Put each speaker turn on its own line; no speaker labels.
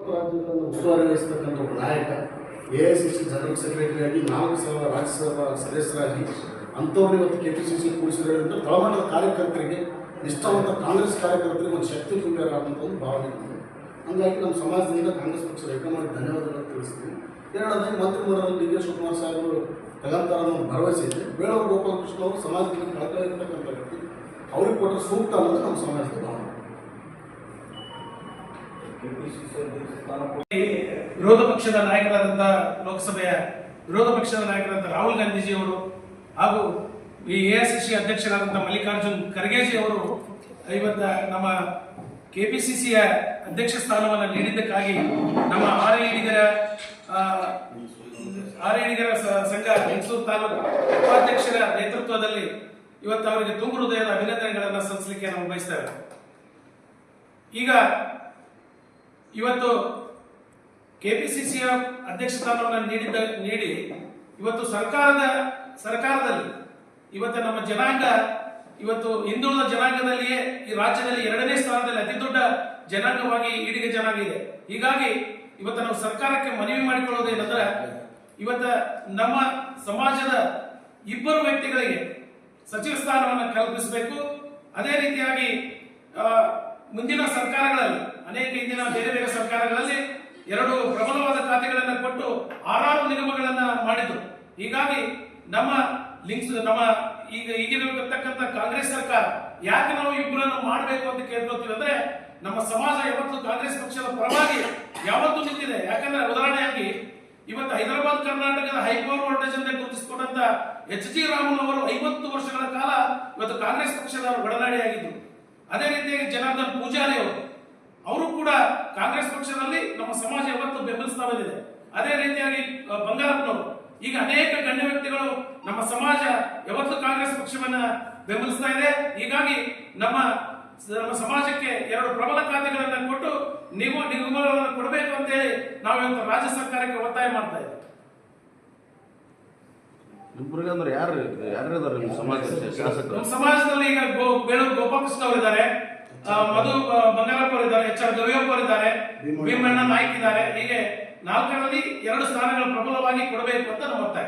ರಾಜ್ಯಗಳನ್ನು ಉಸ್ತುವಾರಿ ವಹಿಸತಕ್ಕಂಥ ಒಬ್ಬ ನಾಯಕ, ಎಐಸಿಸಿ ಜನರಲ್ ಸೆಕ್ರೆಟರಿಯಾಗಿ 4 ಸಲ ರಾಜ್ಯಸಭಾ ಸದಸ್ಯರಾಗಿ ಅಂಥವ್ರು ಇವತ್ತು ಕೆಪಿಸಿಸಿ ಕೂಡಿಸಿರೋದ್ರಿಂದ ತಳಮಟ್ಟದ ಕಾರ್ಯಕರ್ತರಿಗೆ, ನಿಷ್ಠಾವಂತ ಕಾಂಗ್ರೆಸ್ ಕಾರ್ಯಕರ್ತರಿಗೆ ಒಂದು ಶಕ್ತಿ ತುಂಬ್ಯಾರ ಅಂತ ಒಂದು ಭಾವನೆ ಇದೆ. ಹಾಗಾಗಿ ನಮ್ಮ ಸಮಾಜದಿಂದ ಕಾಂಗ್ರೆಸ್ ಪಕ್ಷದ ಹೈಕಮಾಂಡ್ ಧನ್ಯವಾದಗಳನ್ನು ತಿಳಿಸ್ತೀವಿ. ಎರಡನೇ ಮಂತ್ರಿಮಂಡಲದಲ್ಲಿ ಡಿ ಕೆ ಶಿವಕುಮಾರ್ ಸಾಹೇಬರು ತಗಂತಾರ ಒಂದು ಭರವಸೆ ಇದೆ. ಬೇಳೂರು ಗೋಪಾಲಕೃಷ್ಣ ಅವರು ಸಮಾಜದಲ್ಲಿ ಕಳಕಳಿ ಇರ್ತಕ್ಕಂಥ ವ್ಯಕ್ತಿ, ಅವ್ರಿಗೆ ಕೊಟ್ಟರೆ ಸೂಕ್ತ ಅನ್ನೋದು ನಮ್ಮ ಸಮಾಜದ ಭಾವನೆ.
ವಿರೋಧ ಪಕ್ಷದ ನಾಯಕರಾದಂತಹ ಲೋಕಸಭೆಯ ವಿರೋಧ ಪಕ್ಷದ ನಾಯಕರಾದಂತಹ ರಾಹುಲ್ ಗಾಂಧೀಜಿ ಅವರು ಹಾಗೂ ಈ ಎಐಸಿಸಿ ಅಧ್ಯಕ್ಷರಾದಂತಹ ಮಲ್ಲಿಕಾರ್ಜುನ್ ಖರ್ಗೆಜಿ ಅವರು ಇವತ್ತ ನಮ್ಮ ಕೆಪಿಸಿಸಿಯ ಅಧ್ಯಕ್ಷ ಸ್ಥಾನವನ್ನು ನೀಡಿದ್ದಕ್ಕಾಗಿ ನಮ್ಮ ಆರ್ಐಡಿಗರ ಸಂಘ ಮೈಸೂರು ತಾಲೂಕು ಉಪಾಧ್ಯಕ್ಷರ ನೇತೃತ್ವದಲ್ಲಿ ಇವತ್ತು ಅವರಿಗೆ ತುಂಬ ಹೃದಯದ ಅಭಿನಂದನೆಗಳನ್ನು ಸಲ್ಲಿಸಲಿಕ್ಕೆ ನಾವು ಬಯಸ್ತೇವೆ. ಈಗ ಇವತ್ತು ಕೆಪಿಸಿಸಿಯ ಅಧ್ಯಕ್ಷ ಸ್ಥಾನವನ್ನು ನೀಡಿ ಇವತ್ತು ಸರ್ಕಾರದಲ್ಲಿ ಇವತ್ತು ನಮ್ಮ ಜನಾಂಗ ಇವತ್ತು ಹಿಂದುಳಿದ ಜನಾಂಗದಲ್ಲಿಯೇ ಈ ರಾಜ್ಯದಲ್ಲಿ 2ನೇ ಸ್ಥಾನದಲ್ಲಿ ಅತಿ ದೊಡ್ಡ ಜನಾಂಗವಾಗಿ ಈಡಿಗ ಜನಾಂಗ ಇದೆ. ಹೀಗಾಗಿ ಇವತ್ತು ನಾವು ಸರ್ಕಾರಕ್ಕೆ ಮನವಿ ಮಾಡಿಕೊಳ್ಳೋದೇನಂದ್ರೆ ಇವತ್ತ ನಮ್ಮ ಸಮಾಜದ 2 ವ್ಯಕ್ತಿಗಳಿಗೆ ಸಚಿವ ಸ್ಥಾನವನ್ನು ಕಲ್ಪಿಸಬೇಕು. ಅದೇ ರೀತಿಯಾಗಿ ಮುಂದಿನ ಸರ್ಕಾರಗಳಲ್ಲಿ ಅನೇಕ ಹಿಂದಿನ ಬೇರೆ ಬೇರೆ ಸರ್ಕಾರಗಳಲ್ಲಿ 2 ಪ್ರಬಲವಾದ ಖಾತೆಗಳನ್ನು ಕೊಟ್ಟು 6 ನಿಗಮಗಳನ್ನ ಮಾಡಿದ್ರು. ಹೀಗಾಗಿ ನಮ್ಮ ಈಗಿರತಕ್ಕಂಥ ಕಾಂಗ್ರೆಸ್ ಸರ್ಕಾರ ಯಾಕೆ ನಾವು ಇಬ್ಬರನ್ನು ಮಾಡಬೇಕು ಅಂತ ಕೇಳ್ಕೊಳ್ತೀವಿ ಅಂದ್ರೆ ನಮ್ಮ ಸಮಾಜ ಯಾವತ್ತು ಕಾಂಗ್ರೆಸ್ ಪಕ್ಷದ ಪರವಾಗಿ ಯಾವತ್ತೂ ನಿಂತಿದೆ. ಯಾಕಂದ್ರೆ ಉದಾಹರಣೆಯಾಗಿ ಇವತ್ತು ಹೈದರಾಬಾದ್ ಕರ್ನಾಟಕದ ಹೈಪವರ್ ವೋಲ್ಟೇಜ್ ಅಂತ ಗುರುತಿಸಿಕೊಂಡಂತ HG ರಾಮನ್ ಅವರು 50 ವರ್ಷಗಳ ಕಾಲ ಇವತ್ತು ಕಾಂಗ್ರೆಸ್ ಪಕ್ಷದ ಒಡನಾಡಿಯಾಗಿದ್ರು. ಅದೇ ರೀತಿಯಾಗಿ ಜನಾರ್ದನ್ ಪೂಜಾರಿ ಅವರು ಕೂಡ ಕಾಂಗ್ರೆಸ್ ಪಕ್ಷದಲ್ಲಿ ನಮ್ಮ ಸಮಾಜ ಯಾವತ್ತು ಬೆಂಬಲಿಸ್ತಾ ಬಂದಿದೆ. ಅದೇ ರೀತಿಯಾಗಿ ಬಂಗಾರಪ್ಪನವರು, ಈಗ ಅನೇಕ ಗಣ್ಯ ವ್ಯಕ್ತಿಗಳು ನಮ್ಮ ಸಮಾಜ ಯಾವತ್ತು ಕಾಂಗ್ರೆಸ್ ಪಕ್ಷವನ್ನ ಬೆಂಬಲಿಸ್ತಾ ಇದೆ. ಹೀಗಾಗಿ ನಮ್ಮ ಸಮಾಜಕ್ಕೆ 2 ಪ್ರಬಲ ಖಾತೆಗಳನ್ನ ಕೊಟ್ಟು ನಿಗಮಗಳನ್ನು ಕೊಡಬೇಕು ಅಂತ ಹೇಳಿ ನಾವು ಇವತ್ತು ರಾಜ್ಯ ಸರ್ಕಾರಕ್ಕೆ ಒತ್ತಾಯ ಮಾಡ್ತಾ ಇದ್ದೇವೆ. ನಮ್ಮ ಸಮಾಜದಲ್ಲಿ ಈಗ ಬೇಳೂರು ಗೋಪಾಲಕೃಷ್ಣ ಅವರಿದ್ದಾರೆ, ಮಧು ಬಂಗಾರಪ್ಪ ಅವರಿದ್ದಾರೆ, HR ಗವಿಯಪ್ಪ ಅವರಿದ್ದಾರೆ, ಭೀಮಣ್ಣ ನಾಯ್ಕ ಇದ್ದಾರೆ. ಹೀಗೆ 4ರಲ್ಲಿ 2 ಸ್ಥಾನಗಳು ಪ್ರಬಲವಾಗಿ ಕೊಡಬೇಕು ಅಂತ ನಮ್ಮ ಒತ್ತಾಯ.